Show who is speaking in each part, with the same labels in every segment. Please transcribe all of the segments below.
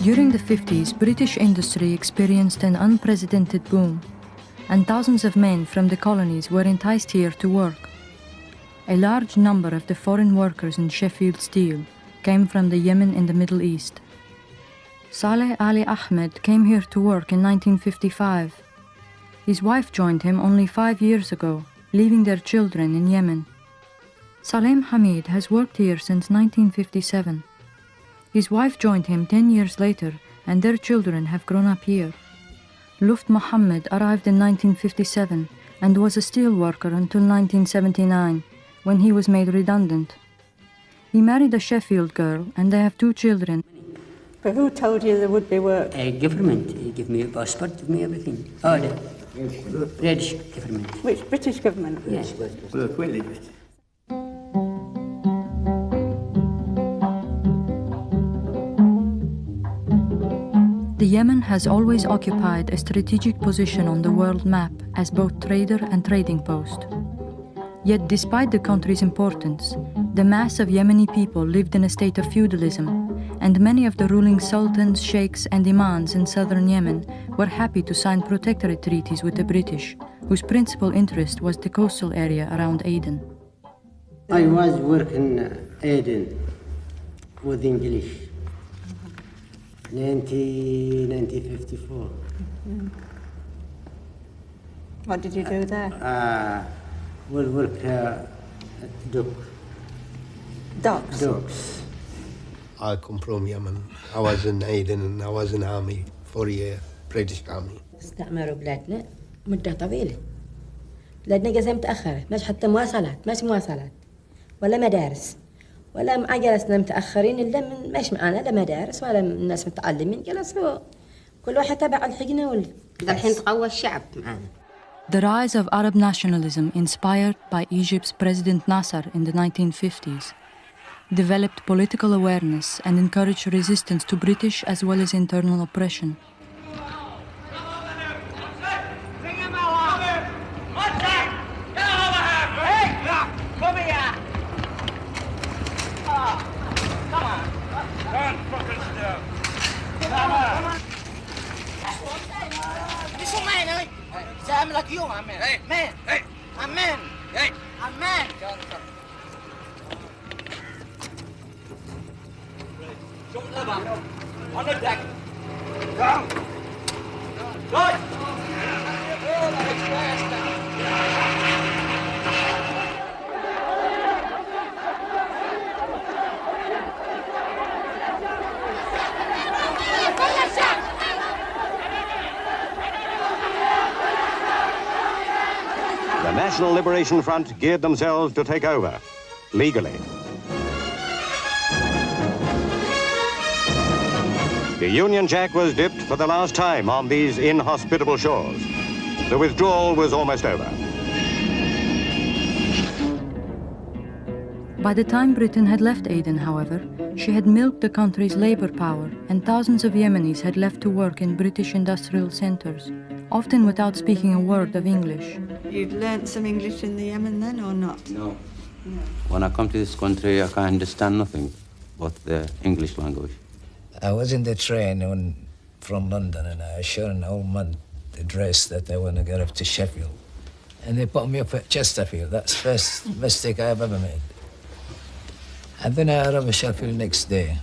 Speaker 1: During the 50s, British industry experienced an unprecedented boom, and thousands of men from the colonies were enticed here to work. A large number of the foreign workers in Sheffield Steel came from the Yemen in the Middle East. Saleh Ali Ahmed came here to work in 1955. His wife joined him only 5 years ago, leaving their children in Yemen. Salem Hamid has worked here since 1957. His wife joined him 10 years later, and their children have grown up here. Luft Mohammed arrived in 1957 and was a steel worker until 1979, when he was made redundant. He married a Sheffield girl, and they have 2 children.
Speaker 2: But who told you there would be work?
Speaker 3: Government. He gave me a passport, gave me everything. Oh, the British government.
Speaker 2: Which British government?
Speaker 3: Yes.
Speaker 1: The Yemen has always occupied a strategic position on the world map as both trader and trading post. Yet despite the country's importance, the mass of Yemeni people lived in a state of feudalism, and many of the ruling sultans, sheikhs and imams in southern Yemen were happy to sign protectorate treaties with the British, whose principal interest was the coastal area around Aden.
Speaker 3: I was working Aden with English. 1954.
Speaker 2: What did you do there?
Speaker 3: We'll work at
Speaker 2: Docks?
Speaker 3: docks.
Speaker 4: I come from Yemen. I was in Aden and I was in army for a year, British army.
Speaker 5: استعمروا بلادنا مدة طويلة. بلادنا جزء متأخرة، مش حتى مواصلات ولا مدارس. ولا ما جلسنا متأخرين إلا من مش معانا لا مدارس ولا من الناس متعلمين، جلسوا كل واحد تبع الحقنة الحين تقوى الشعب معانا.
Speaker 1: The rise of Arab nationalism, inspired by Egypt's President Nasser in the 1950s, developed political awareness and encouraged resistance to British as well as internal oppression.
Speaker 6: On the deck. Down. Good.
Speaker 7: The National Liberation Front geared themselves to take over, legally. The Union Jack was dipped for the last time on these inhospitable shores. The withdrawal was almost over.
Speaker 1: By the time Britain had left Aden, however, she had milked the country's labor power, and thousands of Yemenis had left to work in British industrial centers, often without speaking a word of English.
Speaker 2: You'd learnt some English in the Yemen then, or not?
Speaker 8: No. When I come to this country, I can't understand nothing but the English language.
Speaker 9: I was in the train from London, and I showed an old man the dress that I want to get up to Sheffield. And they put me up at Chesterfield. That's the first mistake I've ever made. And then I arrived at Sheffield next day.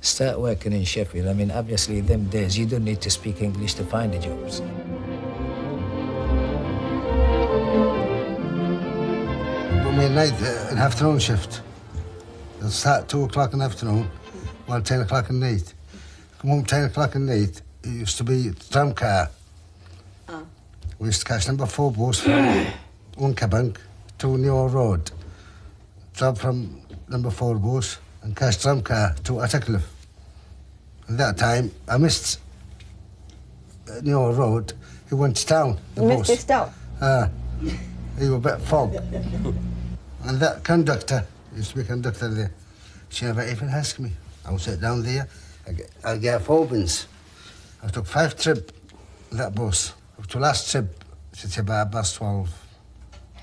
Speaker 9: Start working in Sheffield. I mean, obviously, in them days, you don't need to speak English to find the jobs.
Speaker 10: We night an afternoon shift. They'll start 2 o'clock in the afternoon, well, 10 o'clock at night. Come home 10 o'clock at night, it used to be the tram car. We used to catch number 4 bus from Uncabank to New Road. Drop from number 4 bus and catch tram car to Attercliffe. At that time, I missed New Road. He went to town, the
Speaker 2: you
Speaker 10: bus.
Speaker 2: missed his stop?
Speaker 10: He was a bit fog. And that conductor, used to be conductor there, she never even asked me. I would sit down there, I get 4 bins. I took 5 trips that bus. Up to last trip, it's about past 12.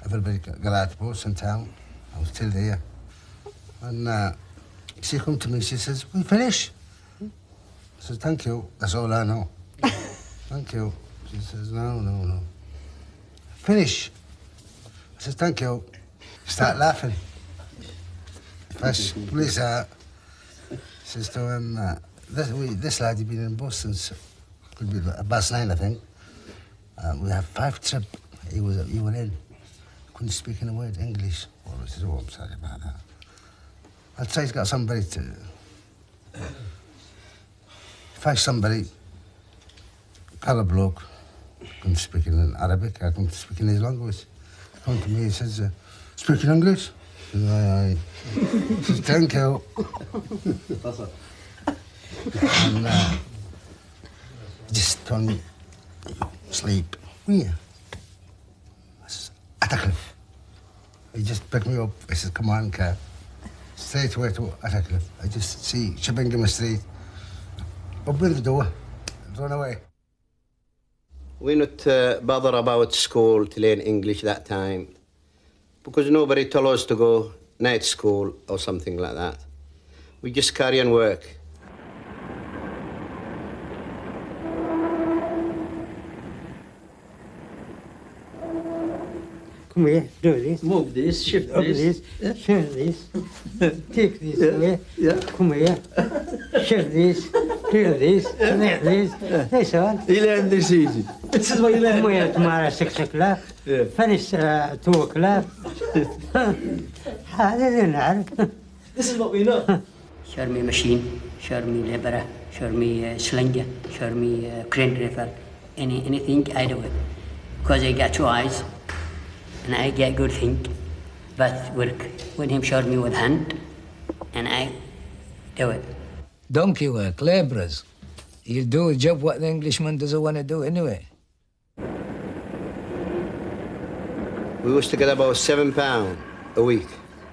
Speaker 10: Everybody got out of the bus in town. I was still there. And she come to me, she says, we finish. I said, thank you, that's all I know. Thank you. She says, no. Finish. I said, thank you. Start laughing. First, police says to him, this lad, you've been in bus since, could be past 9, I think. We have 5 trips. You were in. Couldn't speak in a word English. Well, I said, oh, I'm sorry about that. I'll try to get somebody to... Find somebody, call a bloke, couldn't speak in Arabic, I couldn't speak in his language. He come to me and says, speak in English? I said, aye. He says, thank you. And just told me, sleep. Where? I says, Attercliffe. He just picked me up. He says, come on, car. Straight away to Attercliffe. I just see Shippingham Street. Open the door. Run away.
Speaker 11: We not bother about school to learn English that time because nobody told us to go night school or something like that. We just carry on work.
Speaker 12: Come here, do this. Move this, shift this, turn this, take this away. Yeah. Come here, shift this, do this, connect this. That's all.
Speaker 13: You learn this easy. This is what you learn.
Speaker 12: Come here tomorrow 6 o'clock. Yeah. Finish 2 o'clock.
Speaker 13: This is what we know.
Speaker 3: Show me machine, show me labourer, show me slinger, show me crane driver, anything I do it. Because I got 2 eyes. And I get good thing, but work. When him showed me with hand, and I do it.
Speaker 9: Donkey work, labourers. You do a job what the Englishman doesn't want to do anyway.
Speaker 11: We used to get about £7 a week,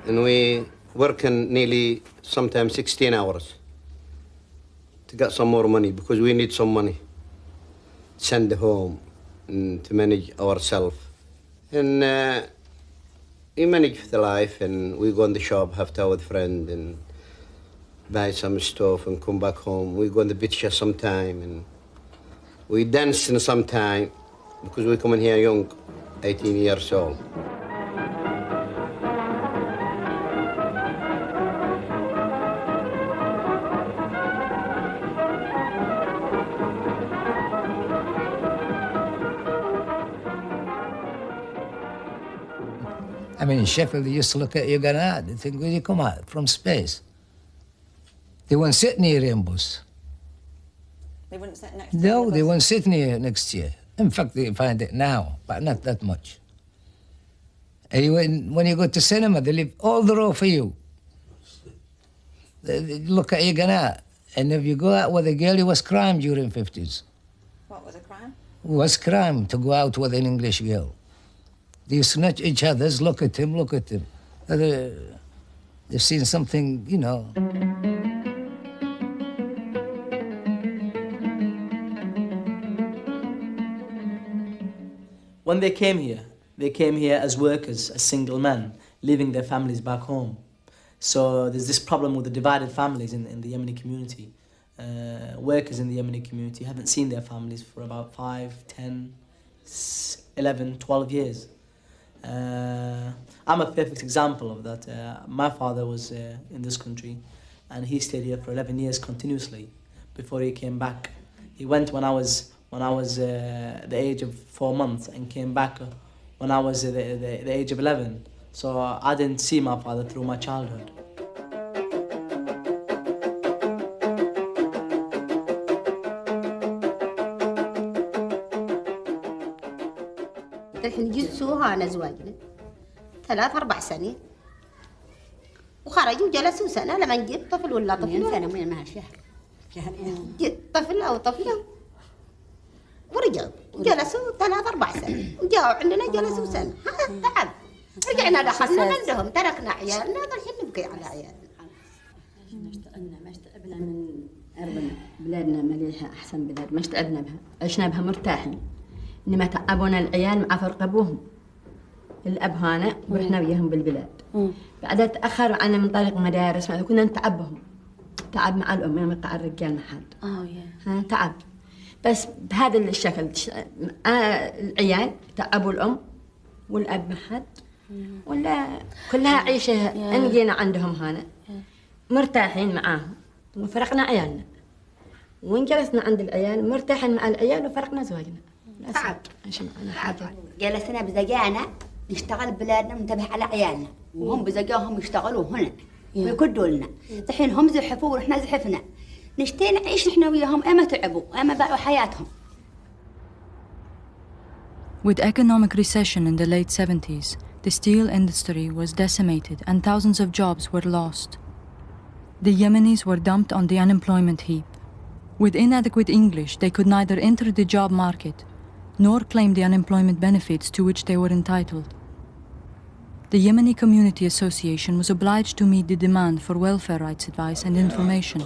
Speaker 11: and we working nearly sometimes 16 hours to get some more money because we need some money to send home and to manage ourselves. And we manage the life, and we go in the shop, have to with friend, and buy some stuff, and come back home. We go on the beach sometime, and we dance in some time because we come in here young, 18 years old.
Speaker 9: I mean, in Sheffield, they used to look at you going out. They think, where you come out? From space. They wouldn't sit near you in bus.
Speaker 2: They wouldn't sit next to you?
Speaker 9: No, they wouldn't sit near next to you. In fact, they find it now, but not that much. And when you go to cinema, they leave all the row for you. They look at you going out. And if you go out with a girl, it was crime during the 50s.
Speaker 2: What was a crime?
Speaker 9: It was crime to go out with an English girl. They snatch each other's, look at him, look at him. They've seen something, you know.
Speaker 13: When they came here as workers, as single men, leaving their families back home. So there's this problem with the divided families in the Yemeni community. Workers in the Yemeni community haven't seen their families for about 5, 10, 11, 12 years. I'm a perfect example of that. My father was in this country, and he stayed here for 11 years continuously before he came back. He went when I was the age of 4 months, and came back when I was the age of 11. So I didn't see my father through my childhood.
Speaker 14: الحين جلسوها أنا زواجنا 3-4 سنين وخرجوا جلسوا سنة لما جيت طفل ولا طفل سنة من ما شهر جيت طفل أو طفلة ورجعوا جلسوا 3-4 سنين وجاوا عندنا جلسوا سنة هذا تعب رجعنا دخلنا عندهم تركنا عيالنا الحين نبكي على عيالنا
Speaker 5: ما اشتقنا من أرضنا بلادنا مليحة أحسن بلاد ما اشتقنا بها عشنا بها مرتاحين إنما تعبونا العيال مع فرق أبوهم الأب هانا ورحنا وياهم بالبلاد بعدها تأخروا عنا من طريق مدارس كنا نتعبهم تعب مع الأم ما يقع الرجال مع حد. تعب بس بهذا الشكل. العيال تعبوا الأم والأب مع حد ولا كلها عيشة انقينا عندهم هنا مرتاحين معاهم وفرقنا عيالنا وانجلسنا عند العيال مرتاحين مع العيال وفرقنا زواجنا.
Speaker 14: تعب. جلسنا بزقانا نشتغل بلادنا وننتبه على عيالنا وهم بزقاهم يشتغلوا هنا ويكدوا لنا. الحين هم زحفوا ونحن زحفنا نشتي نعيش نحن وياهم اما تعبوا اما باعوا حياتهم.
Speaker 1: With economic recession in the late 70s, the steel industry was decimated and thousands of jobs were lost. The Yemenis were dumped on the unemployment heap. With inadequate English, they could neither enter the job market nor claim the unemployment benefits to which they were entitled. The Yemeni Community Association was obliged to meet the demand for welfare rights advice and information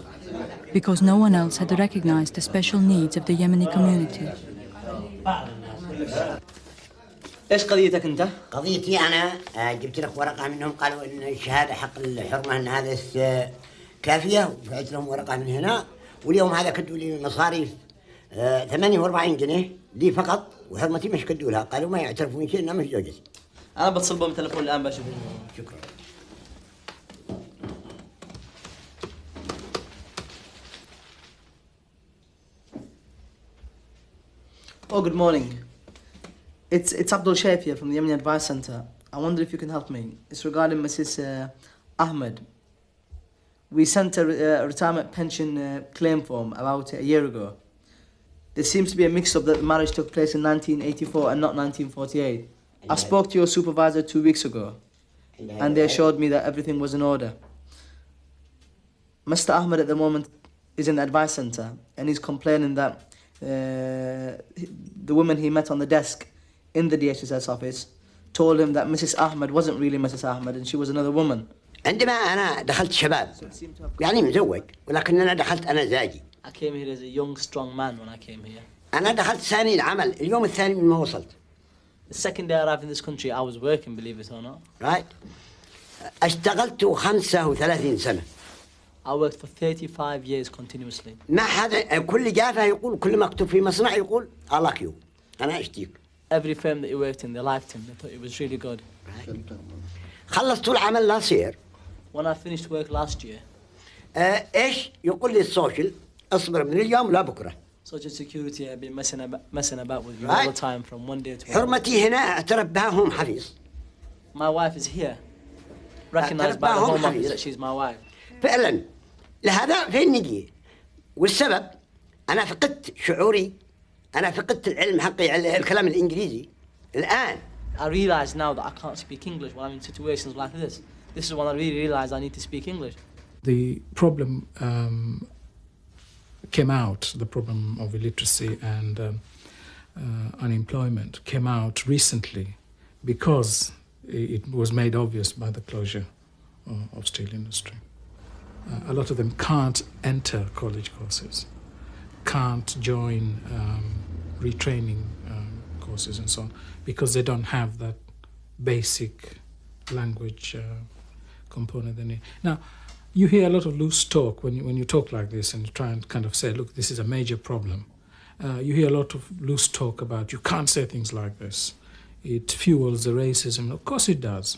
Speaker 1: because no one else had recognized the special needs of the Yemeni community.
Speaker 13: ايش قضيتك انت؟
Speaker 15: قضيتي انا جبت لك ورقه منهم قالوا ان الشهاده حق الحرمه ان هذا كافيه وفعلت لهم ورقه من هنا واليوم هذا كدوا لي مصاريف 48 جنيه لي فقط وحرمتي مش كدوا لها قالوا ما يعترفون شيء انها مش زوجتي.
Speaker 13: انا بتصل بهم تليفون الان بشوف.
Speaker 15: شكرا.
Speaker 13: Oh, good morning. It's Abdul Shaif here from the Yemeni Advice Center. I wonder if you can help me. It's regarding Mrs. Ahmed. We sent a retirement pension claim form about a year ago. There seems to be a mix-up that the marriage took place in 1984 and not 1948. I spoke to your supervisor 2 weeks ago, and they assured me that everything was in order. Mr. Ahmed at the moment is in the advice center, and he's complaining that the woman he met on the desk in the DHSS office told him that Mrs. Ahmed wasn't really Mrs. Ahmed and she was another woman.
Speaker 15: عندما أنا دخلت شباب يعني مزوج ولكن أنا دخلت أنا زاجي.
Speaker 13: I came here as a young, strong man when I came here.
Speaker 15: أنا دخلت ثاني العمل اليوم الثاني من ما وصلت.
Speaker 13: The second day I arrived in this country I was working, believe it or not.
Speaker 15: Right. اشتغلت 35 سنة.
Speaker 13: I worked for 35 years continuously.
Speaker 15: ما حدا كل جافة يقول كل مكتوب في مصنع يقول I like you. أنا أشتيك.
Speaker 13: Every firm that he worked in, they liked him. They thought he was really good.
Speaker 15: Right. خلصت العمل لاست يير.
Speaker 13: When I finished work last year.
Speaker 15: إيش يقول لي السوشيال اصبر من اليوم لا بكرة.
Speaker 13: Social security have been messing about with you all the time from one day to another.
Speaker 15: حرمتي هنا اعترف بها هم حفيظ.
Speaker 13: My wife is here. Recognized by the Home Office that she's my wife.
Speaker 15: فعلا لهذا فين نجي والسبب أنا فقدت شعوري أنا فقدت العلم حقي الكلام الإنجليزي الآن.
Speaker 13: I realize now that I can't speak English when I'm in situations like this. This is when I really realize I need to speak English.
Speaker 16: The problem came out, the problem of illiteracy and unemployment came out recently because it was made obvious by the closure of steel industry. A lot of them can't enter college courses, can't join retraining courses and so on because they don't have that basic language component they need. Now, you hear a lot of loose talk when you talk like this and you try and kind of say, look, this is a major problem. You hear a lot of loose talk about you can't say things like this. It fuels the racism. Of course it does.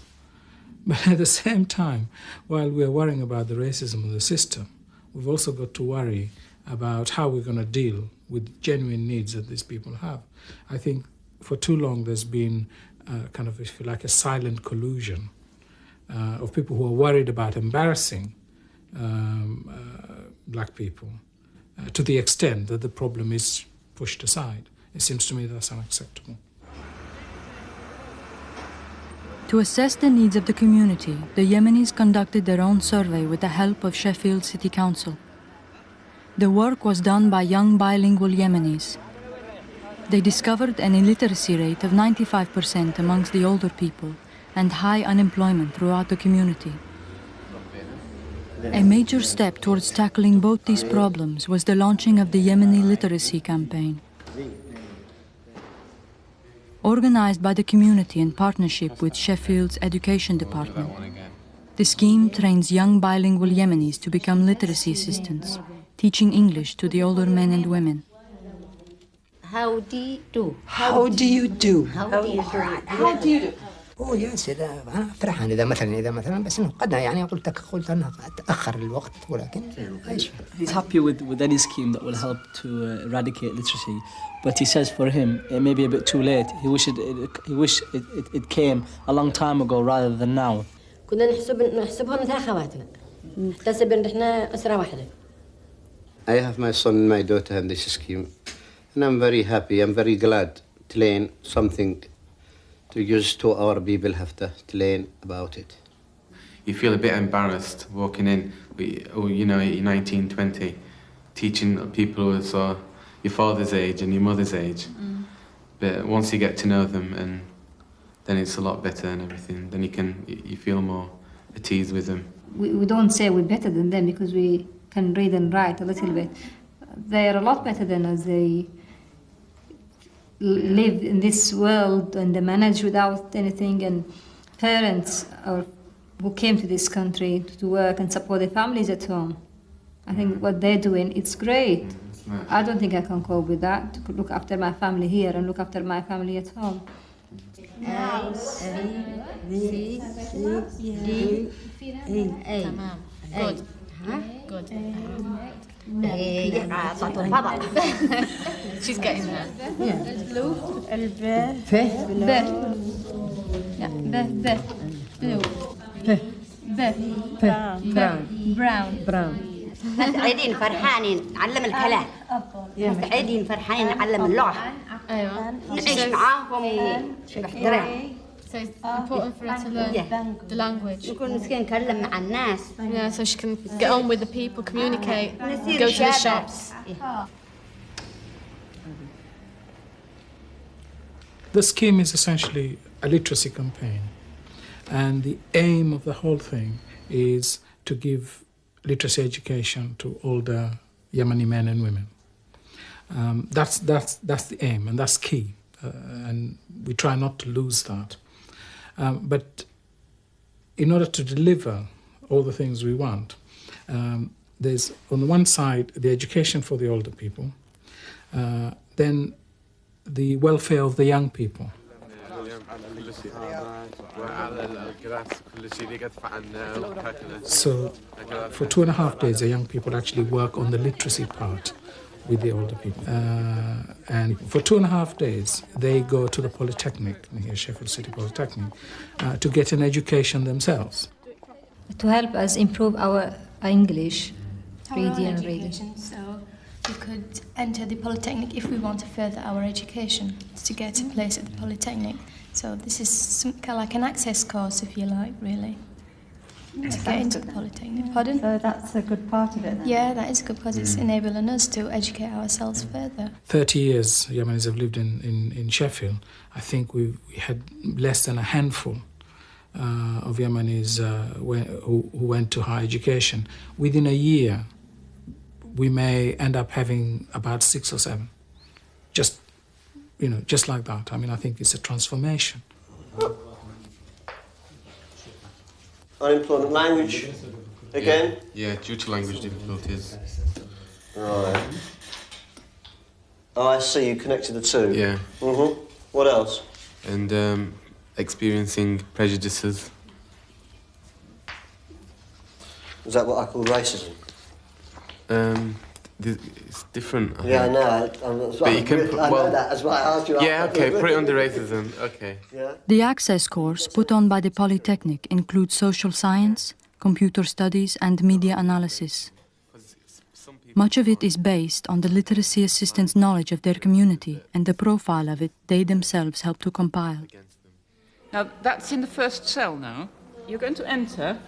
Speaker 16: But at the same time, while we're worrying about the racism of the system, we've also got to worry about how we're going to deal with genuine needs that these people have. I think for too long there's been kind of, if you like, a silent collusion of people who are worried about embarrassing black people to the extent that the problem is pushed aside. It seems to me that's unacceptable.
Speaker 1: To assess the needs of the community, the Yemenis conducted their own survey with the help of Sheffield City Council. The work was done by young bilingual Yemenis. They discovered an illiteracy rate of 95% amongst the older people and high unemployment throughout the community. A major step towards tackling both these problems was the launching of the Yemeni Literacy Campaign. Organized by the community in partnership with Sheffield's Education Department, The scheme trains young bilingual Yemenis to become literacy assistants, teaching English to the older men and women.
Speaker 14: How do you do?
Speaker 17: How do you do?
Speaker 14: How do you do?
Speaker 17: How do you do?
Speaker 9: هو ياسر أنا فرحان إذا مثلا بس إنه قد يعني قلت أنا أتأخر الوقت ولكن إيش.
Speaker 13: He's happy with any scheme that will help to eradicate literacy, but he says for him it may be a bit too late. He wished it came a long time ago rather than now.
Speaker 5: كنا نحسبهم مثل أخواتنا نحتسب إن إحنا أسرة واحدة.
Speaker 11: I have my son and my daughter in this scheme, and I'm very happy. I'm very glad to learn something to use to our people have to learn about it.
Speaker 18: You feel a bit embarrassed walking in, you know, at 19, 20, teaching people who are your father's age and your mother's age. But once you get to know them, and then it's a lot better and everything. Then you feel more at ease with them.
Speaker 19: We don't say we're better than them because we can read and write a little bit. They are a lot better than us. They live in this world and they manage without anything, and parents who came to this country to work and support their families at home. I think what they're doing, it's great. I don't think I can cope with that, to look after my family here and look after my family at home.
Speaker 14: تمام. Good. Good. أعطته الفضل.
Speaker 2: She's getting there.
Speaker 5: brown.
Speaker 14: سعيدين فرحانين نعلم الكلام. سعيدين فرحانين نعلم اللغة.
Speaker 2: أيوة.
Speaker 14: نعيش معاهم باحترام.
Speaker 2: So it's important for her to learn the language.
Speaker 14: نكون مسكين نتكلم مع الناس.
Speaker 2: Yeah, so she can get on with the people, communicate, go to the shops.
Speaker 16: The scheme is essentially a literacy campaign, and the aim of the whole thing is to give literacy education to older Yemeni men and women. That's the aim, and that's key, and we try not to lose that. But in order to deliver all the things we want, there's on the one side the education for the older people, then the welfare of the young people. So for 2.5 days, the young people actually work on the literacy part with the older people. And for 2.5 days, they go to the Polytechnic, near Sheffield City Polytechnic, to get an education themselves.
Speaker 19: To help us improve our English, reading and reading.
Speaker 20: So we could enter the Polytechnic if we want to further our education, to get a place at the Polytechnic. So this is kind of like an access course, if you like, really, to get into the Polytechnic. Pardon?
Speaker 19: So that's a good part of it.
Speaker 20: Yeah, that is a good part. It's enabling us to educate ourselves further.
Speaker 16: 30 years Yemenis have lived in Sheffield. I think we had less than a handful of Yemenis who went to higher education. Within a year, we may end up having about 6 or 7. Just like that. I mean, I think it's a transformation.
Speaker 11: Unemployment language, again?
Speaker 18: Yeah, due to language difficulties.
Speaker 11: Right. Oh, I see, you connected the two.
Speaker 18: Yeah.
Speaker 11: What else?
Speaker 18: And experiencing prejudices.
Speaker 11: Is that what I call racism?
Speaker 18: It's different.
Speaker 11: Yeah, I know. I know that. That's why I asked you.
Speaker 18: Yeah, okay, put it under racism. Okay.
Speaker 11: Yeah.
Speaker 1: The access course put on by the Polytechnic includes social science, computer studies, and media analysis. Much of it is based on the literacy assistants' knowledge of their community and the profile of it they themselves help to compile.
Speaker 21: Now, that's in the first cell now. You're going to enter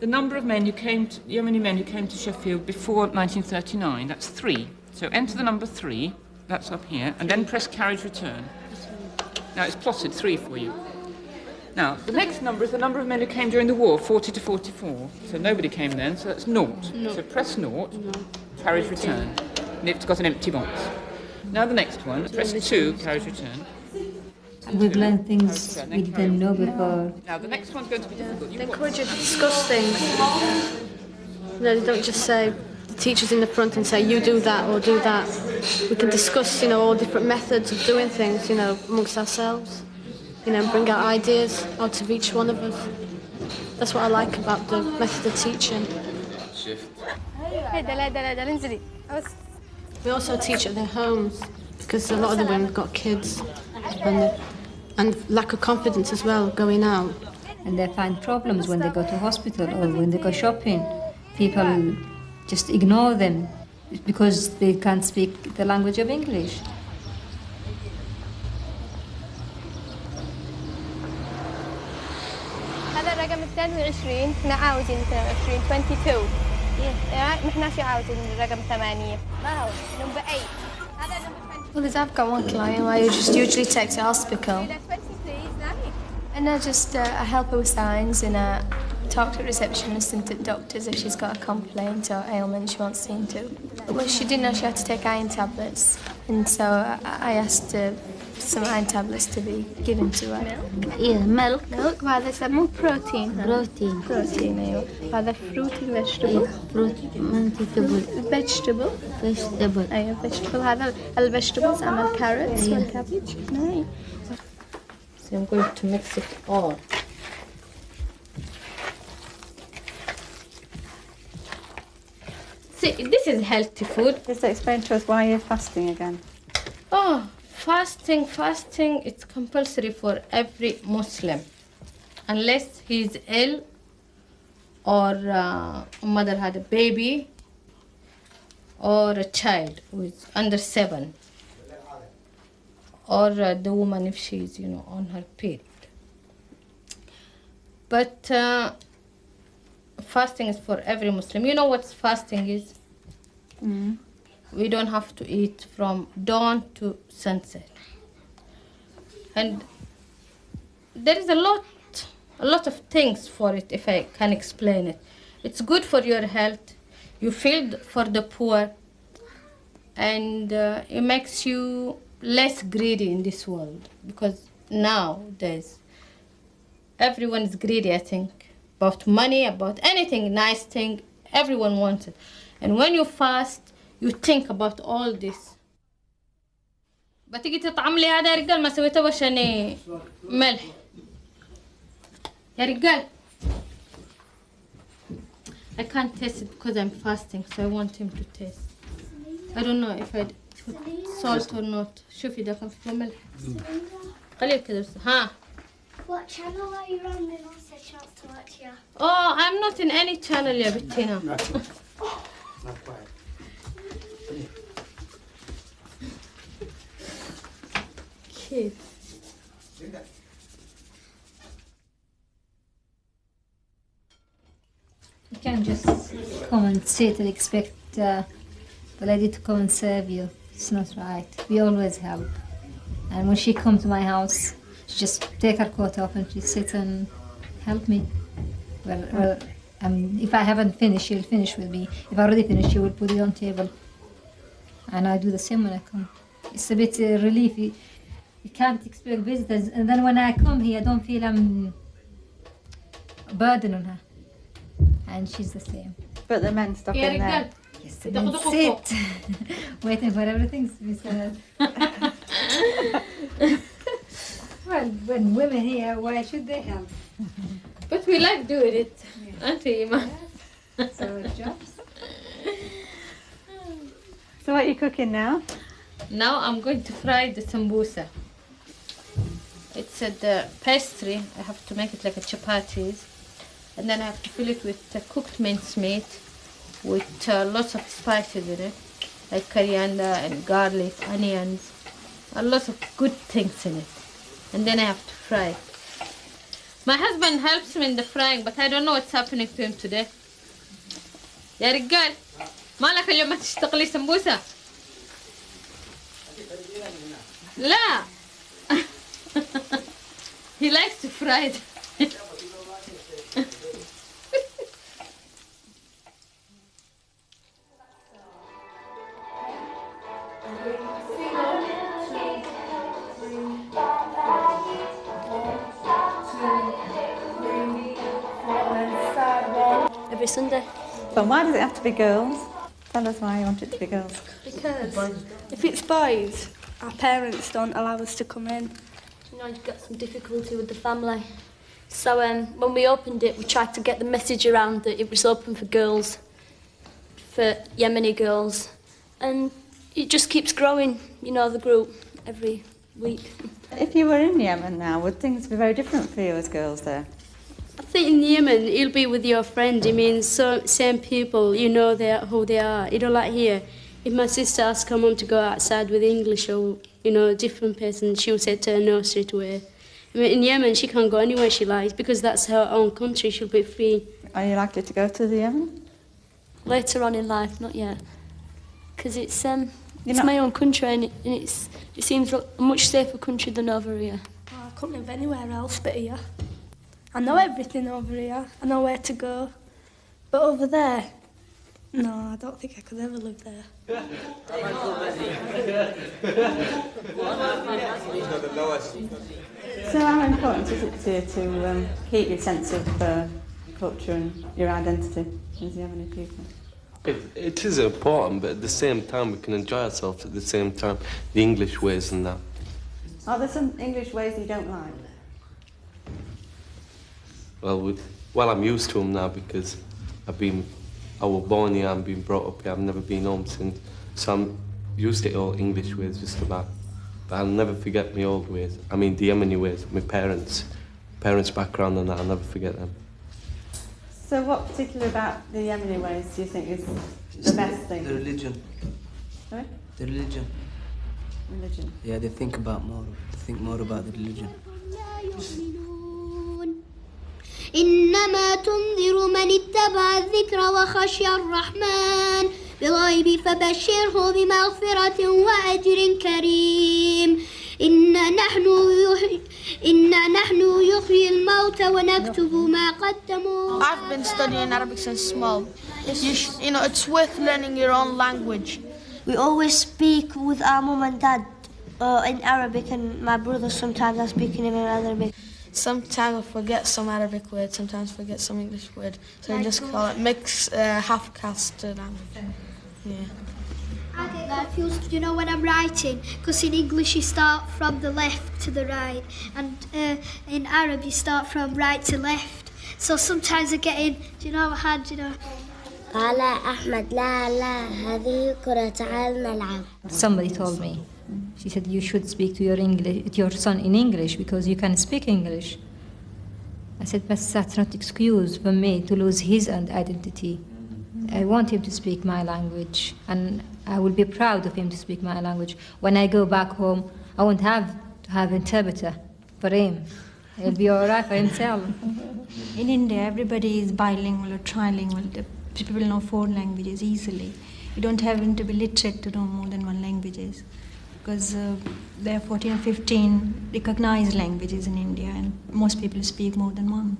Speaker 21: the number of men Yemeni men who came to Sheffield before 1939. That's 3. So enter the number 3, that's up here, and then press carriage return. Now it's plotted 3 for you. Now, the next number is the number of men who came during the war, 40 to 44. So nobody came then, so that's 0. So press 0, carriage return, and it's got an empty box. Now the next one, press 2, carriage return.
Speaker 19: We've learned things we didn't know before.
Speaker 21: Now, the next one's going to be difficult.
Speaker 2: They encourage you to discuss things. They don't just say, the teacher's in the front and say, you do that or do that. We can discuss, all different methods of doing things, amongst ourselves. Bring out ideas out of each one of us. That's what I like about the method of teaching. We also teach at their homes, because a lot of the women have got kids and lack of confidence as well going out.
Speaker 19: And they find problems when they go to hospital or when they go shopping. People just ignore them because they can't speak the language of English.
Speaker 4: هذا الرقم 22 احنا عاوزين 22 نحن شو عاوزين الرقم 8 ما هو number 8 هذا number 20.
Speaker 2: Well, I've got one client who I just usually take to hospital. And I just I help her with signs and I talk to the receptionist and to doctors if she's got a complaint or ailment she wants seen to. Well, she didn't know she had to take iron tablets, and so I asked some iron tablets to be given to her.
Speaker 4: milk وهذا يسموه بروتين. بروتين أيوة. هذا fruity vegetable. vegetable. أيوة vegetable. هذا vegetables عمل carrots والcabbage. Nice.
Speaker 5: So I'm going to mix it all. See, this is healthy food.
Speaker 22: Just explain to us why you're fasting again.
Speaker 5: Oh, fasting, it's compulsory for every Muslim. Unless he's ill or a mother had a baby or a child who is under 7. Or the woman if she's, on her period. But fasting is for every Muslim. You know what fasting is? We don't have to eat from dawn to sunset. And there is a lot of things for it, if I can explain it. It's good for your health. You feed for the poor. And it makes you less greedy in this world, because nowadays everyone is greedy, I think, about money, about anything, nice thing, everyone wants it. And when you fast, you think about all this. بتيجي تطعم لي هذا يا رجال ما سويته عشان ملح يا رجال. I can't taste it because I'm fasting, so I want him to taste. I don't know if I'd put salt or not. شوفي ده كان فيه ملح قليل كده بس. ها.
Speaker 4: What channel are you on? They lost a chance to watch you.
Speaker 5: Oh, I'm not in any channel يا بنتينا. Kids.
Speaker 19: You can't just come and sit and expect the lady to come and serve you. It's not right. We always help. And when she comes to my house, she just take her coat off and she sits and help me. Well, if I haven't finished, she'll finish with me. If I already finished, she will put it on table. And I do the same when I come. It's a bit relief. You can't expect visitors. And then when I come here, I don't feel I'm a burden on her. And she's the same.
Speaker 22: But the men stop in there.
Speaker 19: Yes, the men sit, waiting for everything to be said. Well, when women here, why should they help?
Speaker 5: But we like doing it, aren't we, Ima?
Speaker 22: So it's jobs. So what are you cooking now?
Speaker 5: Now I'm going to fry the sambusa. It's the pastry. I have to make it like a chapatis. And then I have to fill it with cooked mincemeat with lots of spices in it, like coriander and garlic, onions, and lots of good things in it. And then I have to fry it. My husband helps me in the frying, but I don't know what's happening to him today. يا رجال مالك اليوم ما تشتغل لي سمبوسة؟ لا. He likes to fry it.
Speaker 6: every Sunday.
Speaker 22: But why does it have to be girls? Tell us why you want it to be girls.
Speaker 6: Because if it's boys, our parents don't allow us to come in. You know, you've got some difficulty with the family. So when we opened it, we tried to get the message around that it was open for girls, for Yemeni girls. And it just keeps growing, you know, the group every week.
Speaker 22: If you were in Yemen now, would things be very different for you as girls there?
Speaker 6: I think in Yemen, you'll be with your friend. It means same people, you know who they are. You know, like here, if my sister asks her mum to go outside with English or, you know, a different person, she'll say to her no straight away. I mean, in Yemen, she can't go anywhere she likes because that's her own country. She'll be free.
Speaker 22: Are you likely to go to the Yemen?
Speaker 6: Later on in life, not yet. Because it's my own country and it seems like a much safer country than over here.
Speaker 2: Oh, I couldn't live anywhere else but here. I know everything over here. I know where to go. But over there, no, I don't think I could ever live there.
Speaker 22: So how important is it to you to keep your sense of culture and your identity as Yemeni people?
Speaker 7: It is important, but at the same time we can enjoy ourselves at the same time, the English ways and that.
Speaker 22: Are there some English ways you don't like?
Speaker 7: Well, I'm used to them now because I was born here and been brought up here. I've never been home since, so I'm used to all English ways just about. But I'll never forget my old ways. I mean, the Yemeni ways, my parents' background and that. I'll never forget them.
Speaker 22: So what particular about the Yemeni ways do you think is the best thing?
Speaker 23: The religion.
Speaker 22: Sorry?
Speaker 23: The religion.
Speaker 22: Religion.
Speaker 23: Yeah, they think more about the religion.
Speaker 24: إنما تنذر من اتبع الذكر وخشي الرحمن بالغيب فبشره بمغفرة وأجر كريم إنا نحن يحيي الموتى ونكتب ما قدموا.
Speaker 25: I've been studying Arabic since small. You know, it's worth learning your own language.
Speaker 24: We always speak with our mum and dad in Arabic, and my brother sometimes I speak in Arabic.
Speaker 25: Sometimes I forget some Arabic word, sometimes forget some English word. So I just call it mix half-caste language. Yeah.
Speaker 24: I get confused, you know, when I'm writing, because in English you start from the left to the right, and in Arab you start from right to left. So sometimes I get in, do you know what hand, you know?
Speaker 22: قال أحمد لا هذه كرة الملعب. Somebody told me. She said, you should speak to your son in English because you can speak English. I said, but that's not excuse for me to lose his identity. I want him to speak my language, and I will be proud of him to speak my language. When I go back home, I won't have to have an interpreter for him. He'll be all right for himself.
Speaker 26: In India, everybody is bilingual or trilingual. The people know 4 languages easily. You don't have to be literate to know more than 1 language. Because there are 14 or 15 recognized languages in India, and most people speak more than 1.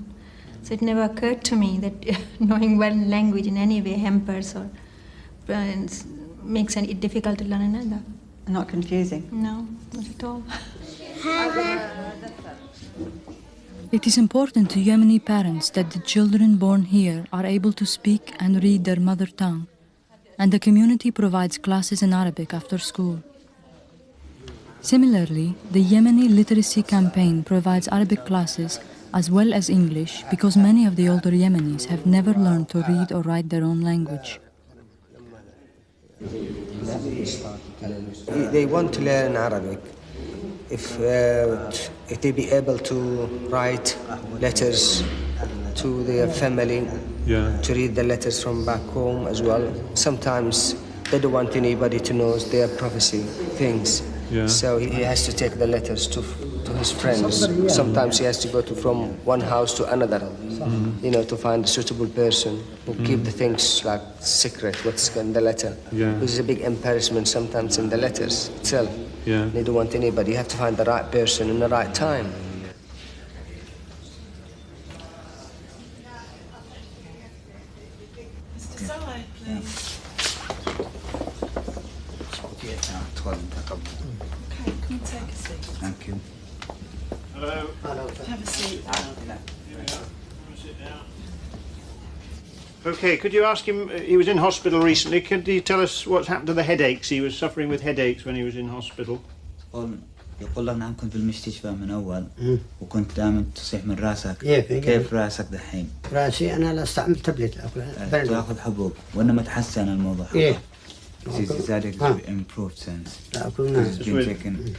Speaker 26: So it never occurred to me that knowing 1 language in any way hampers or makes it difficult to learn another.
Speaker 22: Not confusing?
Speaker 26: No, not at all.
Speaker 1: It is important to Yemeni parents that the children born here are able to speak and read their mother tongue, and the community provides classes in Arabic after school. Similarly, the Yemeni Literacy Campaign provides Arabic classes as well as English because many of the older Yemenis have never learned to read or write their own language.
Speaker 27: They want to learn Arabic. If they be able to write letters to their family, to read the letters from back home as well. Sometimes they don't want anybody to know their prophecy things. So he has to take the letters to his friends. Sometimes he has to go from one house to another, you know, to find a suitable person who keep the things like secret, what's in the letter. There's a big embarrassment sometimes in the letters itself. They don't want anybody. You have to find the right person in the right time.
Speaker 22: Can you take a seat?
Speaker 10: Thank you.
Speaker 22: Hello. Hello. Have a seat.
Speaker 3: Okay, could you ask him, he was in hospital recently, could he tell us what's happened to the headaches? He was suffering with headaches when he was in hospital.
Speaker 8: يقول لك نعم كنت بالمستشفى من أول وكنت دائما تصيح من راسك كيف راسك دحين؟
Speaker 9: راسي أنا لا أستعمل تابلت
Speaker 8: تأخذ حبوب وإنما تحسن الموضوع.
Speaker 9: إيه.
Speaker 8: Improved since.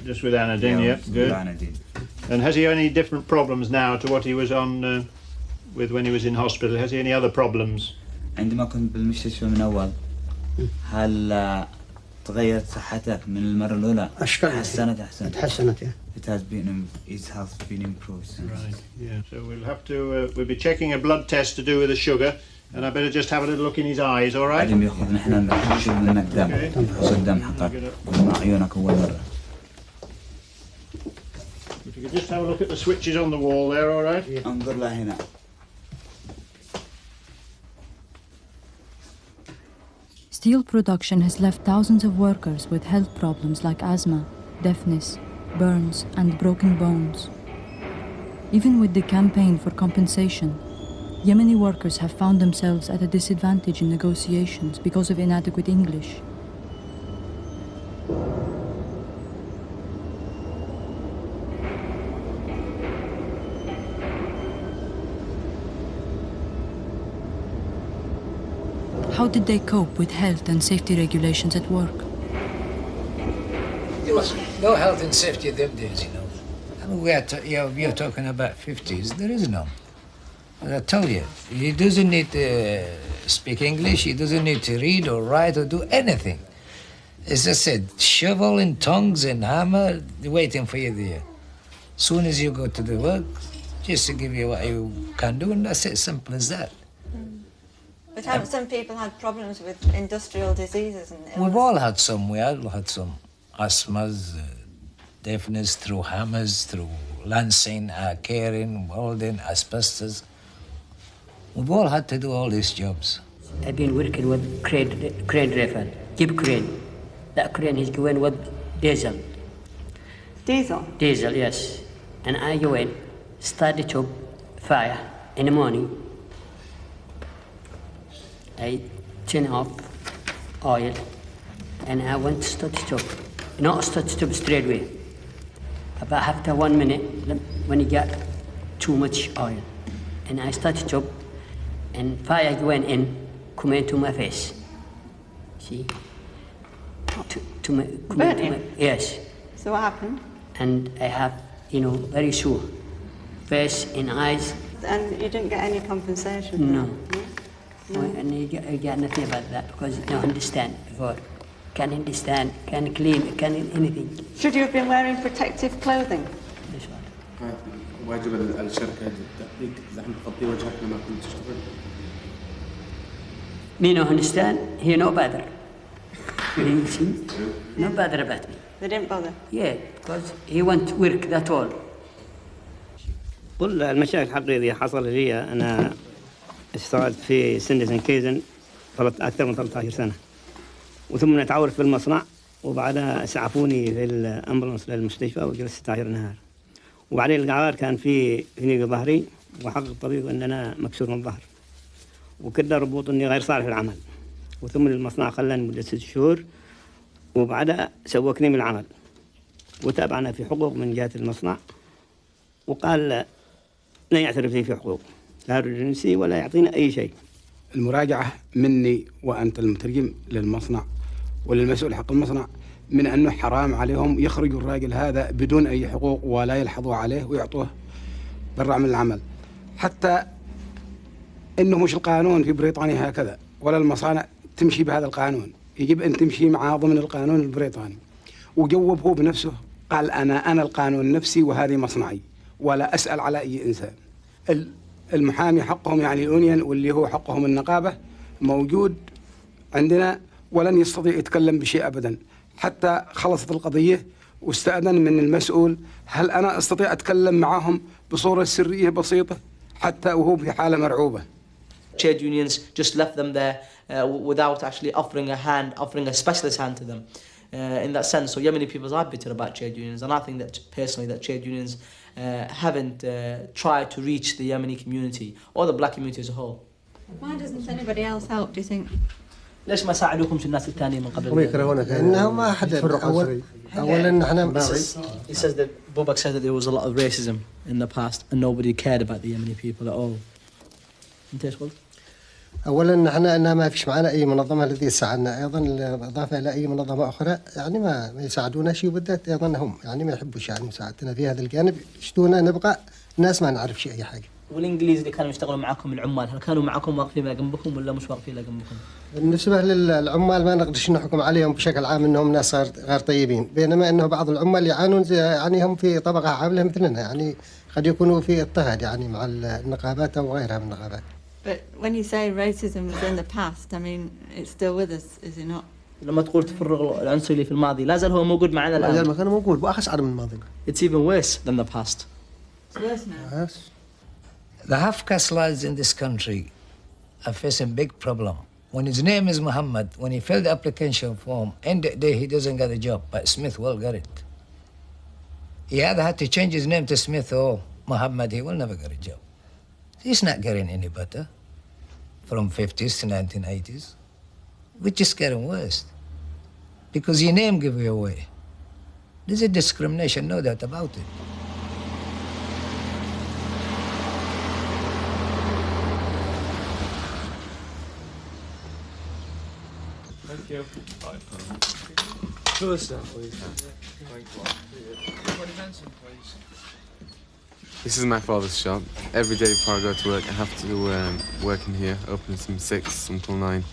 Speaker 3: Just with Anadine, yeah, good. And has he any different problems now to what he was on with when he was in hospital? Has he any other problems?
Speaker 8: عندما كنت بالمستشفى من أول هل تغيرت صحتك من المرة الأولى؟ تحسنت. His health has been improved since.
Speaker 3: Right, yeah. So we'll be checking a blood test to do with the sugar, and I better just have a little look in his eyes, all right?
Speaker 8: بعدين بياخذ نحن نشوف منك دم، صدام حقك مع عيونك أول مرة.
Speaker 3: If you could just have a look at the switches on the wall there, all right?
Speaker 8: انظر لهنا.
Speaker 1: Steel production has left thousands of workers with health problems like asthma, deafness, burns, and broken bones. Even with the campaign for compensation, Yemeni workers have found themselves at a disadvantage in negotiations because of inadequate English. How did they cope with health and safety regulations at work?
Speaker 12: There was no health and safety them days, you know. I mean, we are talking about 50s. There is none. As I told you, he doesn't need to speak English. He doesn't need to read or write or do anything. As I said, shovel and tongs and hammer, waiting for you there. Soon as you go to the work, just to give you what you can do, and that's it, simple as that.
Speaker 13: But haven't some people had problems with industrial diseases and illness?
Speaker 12: We've all had some. We all had some asthmas, deafness through hammers, through lancing, caring, welding, asbestos. We've all had to do all these jobs.
Speaker 15: I've been working with crane driver, jeep crane. That crane is going with diesel.
Speaker 13: Diesel?
Speaker 15: Diesel, yes. And I go in, start the tube, fire in the morning. I turn off oil and I went to start the tube. Not start the tube straight away. About after 1 minute, when you get too much oil. And I start the tube and fire going in, come into my face. See? Yes.
Speaker 13: So what happened?
Speaker 15: And I have, very sore. Face and eyes.
Speaker 13: And you didn't get any compensation?
Speaker 15: No. And you get nothing about that because you don't understand before. Can't understand, can't clean, can't anything.
Speaker 13: Should you have been wearing protective clothing?
Speaker 15: This one.
Speaker 18: واجب الشركة تحقيق زحمة تغطي وجهك لما كنت تشتغل.
Speaker 15: Me no understand, he no bother. No bother about me.
Speaker 13: They didn't bother?
Speaker 15: Yeah, because he want work, that's all.
Speaker 17: كل المشاكل الحقيقية حصل لي أنا اشتغلت في سندس كيزن أكثر من 13 سنة وثم تعورت في المصنع وبعدها اسعفوني في الأمبولانس للمستشفى وجلست 16 نهار وبعدين القرار كان في نيق ظهري وحقق الطبيب أن أنا مكسور من الظهر وكده ربوط أني غير صالح للعمل وثم المصنع خلاني مدة 6 شهور وبعدها سوقني من العمل وتابعنا في حقوق من جهة المصنع وقال لا يعترف لي في حقوق لا رجنسي ولا يعطينا أي شيء.
Speaker 28: المراجعة مني وأنت المترجم للمصنع وللمسؤول حق المصنع من أنه حرام عليهم يخرجوا الراجل هذا بدون أي حقوق ولا يلحظوا عليه ويعطوه برا من العمل حتى إنه مش القانون في بريطانيا هكذا ولا المصانع تمشي بهذا القانون يجب أن تمشي معاه ضمن القانون البريطاني وجوب هو بنفسه قال أنا القانون نفسي وهذه مصنعي ولا أسأل على أي إنسان. المحامي حقهم يعني اليونيون واللي هو حقهم النقابة موجود عندنا ولن يستطيع يتكلم بشيء أبدا حتى خلصت القضية واستأذن من المسؤول هل أنا أستطيع أتكلم معهم بصورة سرية بسيطة حتى وهو في حالة مرعوبة.
Speaker 29: Trade unions just left them there without actually offering a specialist hand to them. In that sense, so Yemeni people are bitter about trade unions, and I think that personally that trade unions haven't tried to reach the Yemeni community or the black community as a whole.
Speaker 13: Why doesn't anybody else help, do you think?
Speaker 29: ليش ما ساعدوكمش الناس الثانيين من قبل؟
Speaker 9: هم يكرهونك لأنهم ما حد أولا إحنا
Speaker 29: He says that Bobak said that there was a lot of racism in the past and nobody cared about the Yemeni people at all. أنت إيش قلت؟
Speaker 9: أولا احنا أنها ما فيش معنا أي منظمة التي تساعدنا، أيضا بالإضافة إلى أي منظمة أخرى يعني ما يساعدونا شيء، وبالذات أيضا هم يعني ما يحبوش يعني مساعدتنا في هذا الجانب، يشتونا نبقى ناس ما نعرف شيء أي حاجة.
Speaker 29: والإنجليز اللي كانوا يشتغلون معاكم العمال، هل كانوا معاكم واقفين جنبكم ولا مش واقفين جنبكم؟
Speaker 9: بالنسبة للعمال ما نقدرش نحكم عليهم بشكل عام أنهم ناس غير طيبين، بينما أنه بعض العمال يعانون يعني هم في طبقة عاملة مثلنا، يعني قد يكونوا في اضطهاد يعني مع النقابات أو غيرها من النقابات.
Speaker 13: But when you say racism was in the past, I mean, it's still with us, is it not?
Speaker 29: لما تقول تفرغ العنصري اللي في الماضي، لا زال هو موجود معنا الآن.
Speaker 9: لا زال مكانه موجود وأخس عدم الماضي.
Speaker 29: It's even worse than the past.
Speaker 13: It's worse now.
Speaker 9: Yes.
Speaker 12: The half-caste lads in this country are facing big problem. When his name is Muhammad, when he filled the application form, end of the day he doesn't get a job, but Smith will get it. He either had to change his name to Smith or Muhammad, he will never get a job. He's not getting any better from 50s to 1980s. We're just getting worse. Because your name give you away. There's a discrimination, no doubt about it.
Speaker 18: Thank you.
Speaker 29: First up, please.
Speaker 18: This is my father's shop. Every day before I go to work, I have to work in here, open from 6 until 9.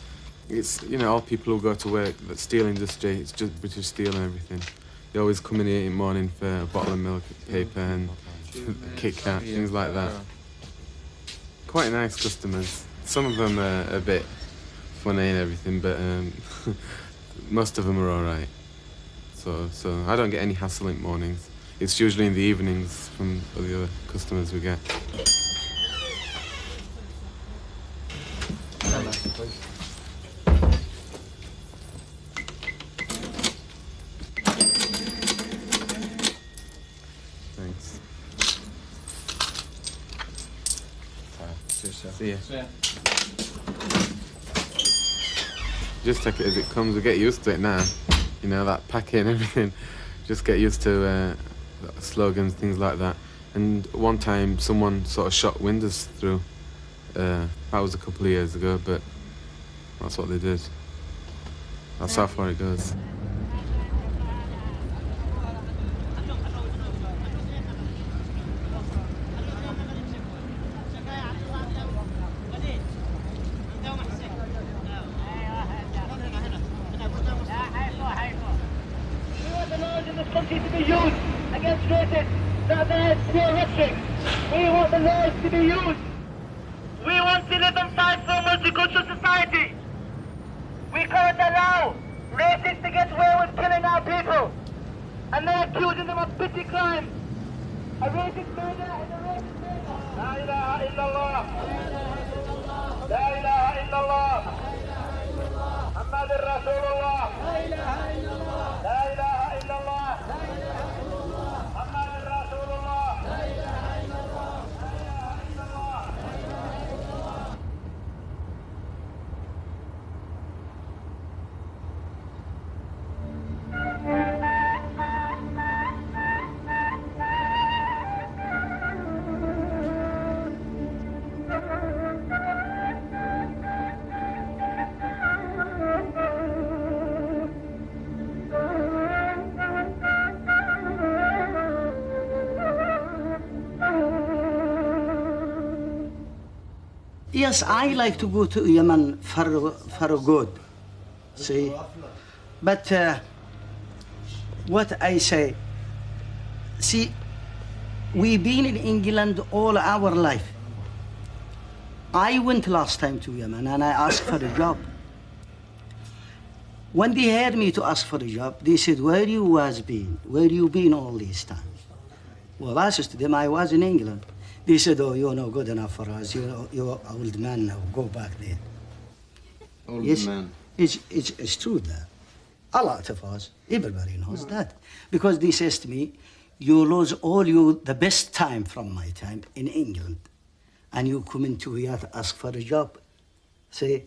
Speaker 18: It's, you know, all people who go to work, that steel industry, it's just British steel and everything. They always come in here in the morning for a bottle of milk, paper and a Kit Kat, things like that. Quite nice customers. Some of them are a bit funny and everything, but most of them are all right. So I don't get any hassle in the mornings. It's usually in the evenings from the other customers we get. Thanks. See ya. Just take it as it comes. We get used to it now. You know, that packing and everything. Just get used to slogans, things like that. And one time someone sort of shot windows through. That was a couple of years ago, but that's what they did. That's how far it goes.
Speaker 9: Yes, I like to go to Yemen for good, see. But what I say, see, we've been in England all our life. I went last time to Yemen and I asked for a job. When they heard me to ask for a job, they said, where you was been? Where you been all this time? Well, I said to them, I was in England. They said, oh, you're not good enough for us. You're old man now. Go back there.
Speaker 18: Old
Speaker 9: yes,
Speaker 18: man.
Speaker 9: It's true that. A lot of us, everybody knows that. Because they says to me, you lose all the best time from my time in England. And you come into here to ask for a job.
Speaker 4: See,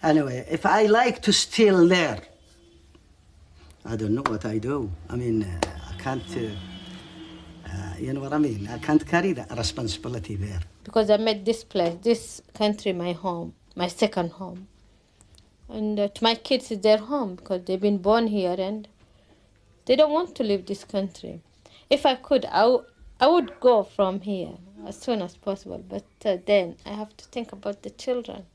Speaker 4: anyway, if I like to steal there, I don't know what I do. I mean, I can't, you know what I mean? I can't carry that responsibility there.
Speaker 5: Because I made this place, this country, my home, my second home. And to my kids, it's their home because they've been born here and they don't want to leave this country. If I could, I would go from here as soon as possible, but then I have to think about the children.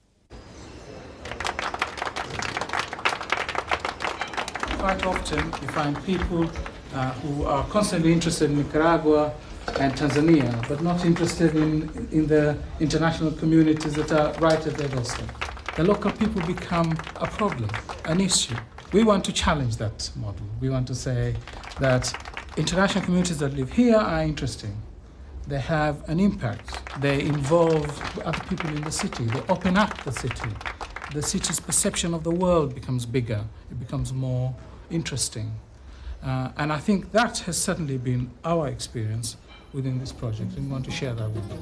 Speaker 6: Quite often you find people who are constantly interested in Nicaragua and Tanzania, but not interested in the international communities that are right at their doorstep. The local people become a problem, an issue. We want to challenge that model. We want to say that international communities that live here are interesting. They have an impact. They involve other people in the city. They open up the city. The city's perception of the world becomes bigger. It becomes more interesting. And I think that has certainly been our experience within this project, and we want to share that with you.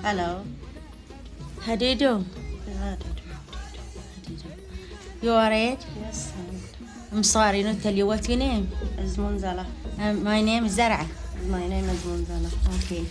Speaker 11: Hello. How do you do? You alright?
Speaker 14: Yes.
Speaker 11: I'm sorry not tell you what's your name.
Speaker 14: Is Munzala.
Speaker 11: My name is Zar'a.
Speaker 14: My name is Munzala.
Speaker 11: Okay.